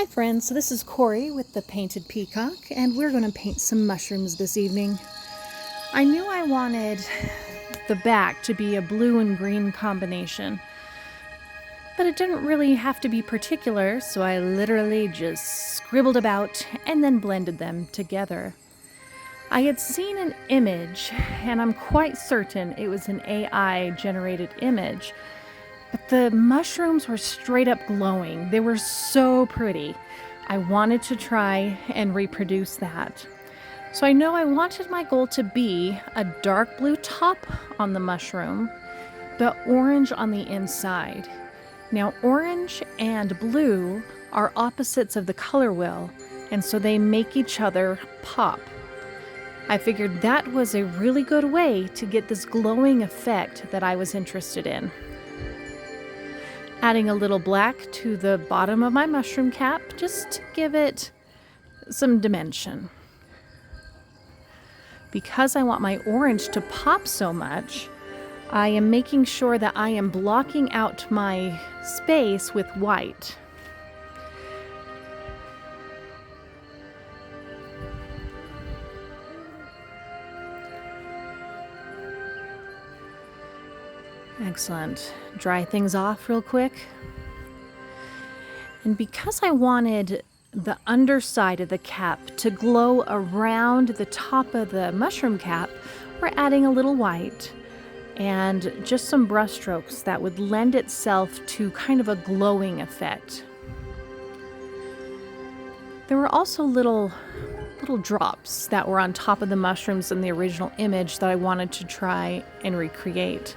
Hi friends, so this is Corey with the Painted Peacock, and we're going to paint some mushrooms this evening. I knew I wanted the back to be a blue and green combination, but it didn't really have to be particular, so I literally just scribbled about and then blended them together. I had seen an image, and I'm quite certain it was an AI-generated image, but the mushrooms were straight up glowing. They were so pretty. I wanted to try and reproduce that. So I know I wanted my goal to be a dark blue top on the mushroom, but orange on the inside. Now, orange and blue are opposites of the color wheel, and so they make each other pop. I figured that was a really good way to get this glowing effect that I was interested in. Adding a little black to the bottom of my mushroom cap just to give it some dimension. Because I want my orange to pop so much, I am making sure that I am blocking out my space with white. Excellent. Dry things off real quick. And because I wanted the underside of the cap to glow around the top of the mushroom cap, we're adding a little white and just some brush strokes that would lend itself to kind of a glowing effect. There were also little drops that were on top of the mushrooms in the original image that I wanted to try and recreate.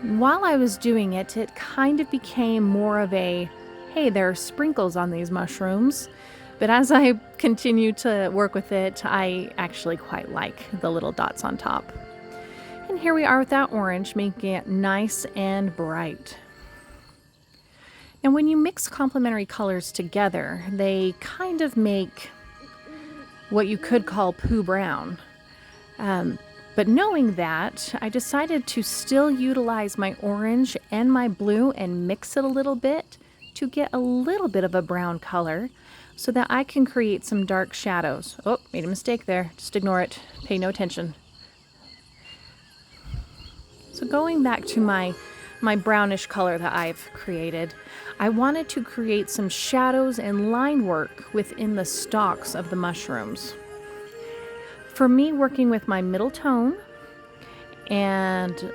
While I was doing it, it kind of became more of a, hey, there are sprinkles on these mushrooms. But as I continue to work with it, I actually quite like the little dots on top. And here we are with that orange, making it nice and bright. And when you mix complementary colors together, they kind of make what you could call poo brown. But knowing that, I decided to still utilize my orange and my blue and mix it a little bit to get a little bit of a brown color so that I can create some dark shadows. Oh, made a mistake there. Just ignore it. Pay no attention. So going back to my brownish color that I've created, I wanted to create some shadows and line work within the stalks of the mushrooms. For me, working with my middle tone and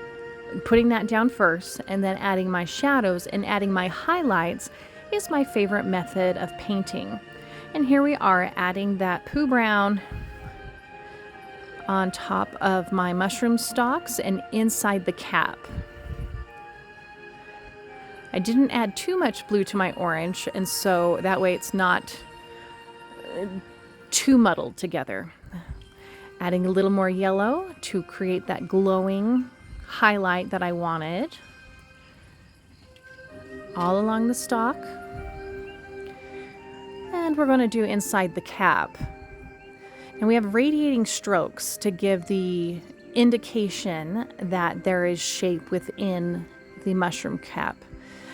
putting that down first and then adding my shadows and adding my highlights is my favorite method of painting. And here we are adding that poo brown on top of my mushroom stalks and inside the cap. I didn't add too much blue to my orange, and so that way it's not too muddled together. Adding a little more yellow to create that glowing highlight that I wanted. All along the stalk. And we're going to do inside the cap. And we have radiating strokes to give the indication that there is shape within the mushroom cap.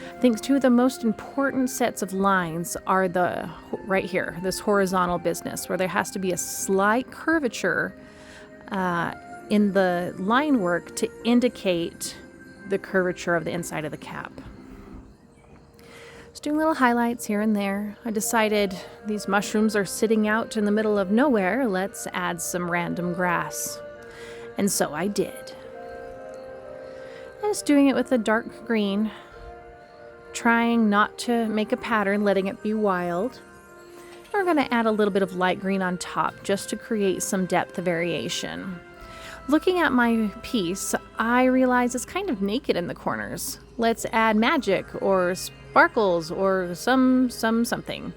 I think two of the most important sets of lines are right here, this horizontal business, where there has to be a slight curvature in the line work to indicate the curvature of the inside of the cap. Just doing little highlights here and there. I decided these mushrooms are sitting out in the middle of nowhere. Let's add some random grass. And so I did. I was doing it with a dark green, trying not to make a pattern, letting it be wild. We're going to add a little bit of light green on top just to create some depth of variation. Looking at my piece, I realize it's kind of naked in the corners. Let's add magic or sparkles or something.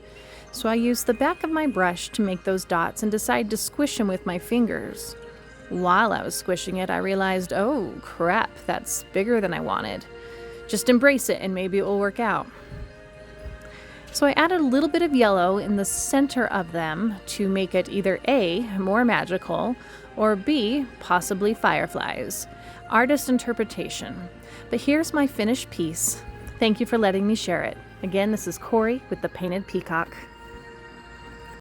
So I used the back of my brush to make those dots and decided to squish them with my fingers. While I was squishing it, I realized, oh crap, that's bigger than I wanted. Just embrace it and maybe it will work out. So I added a little bit of yellow in the center of them to make it either A, more magical, or B, possibly fireflies. Artist interpretation. But here's my finished piece. Thank you for letting me share it. Again, this is Corey with the Painted Peacock.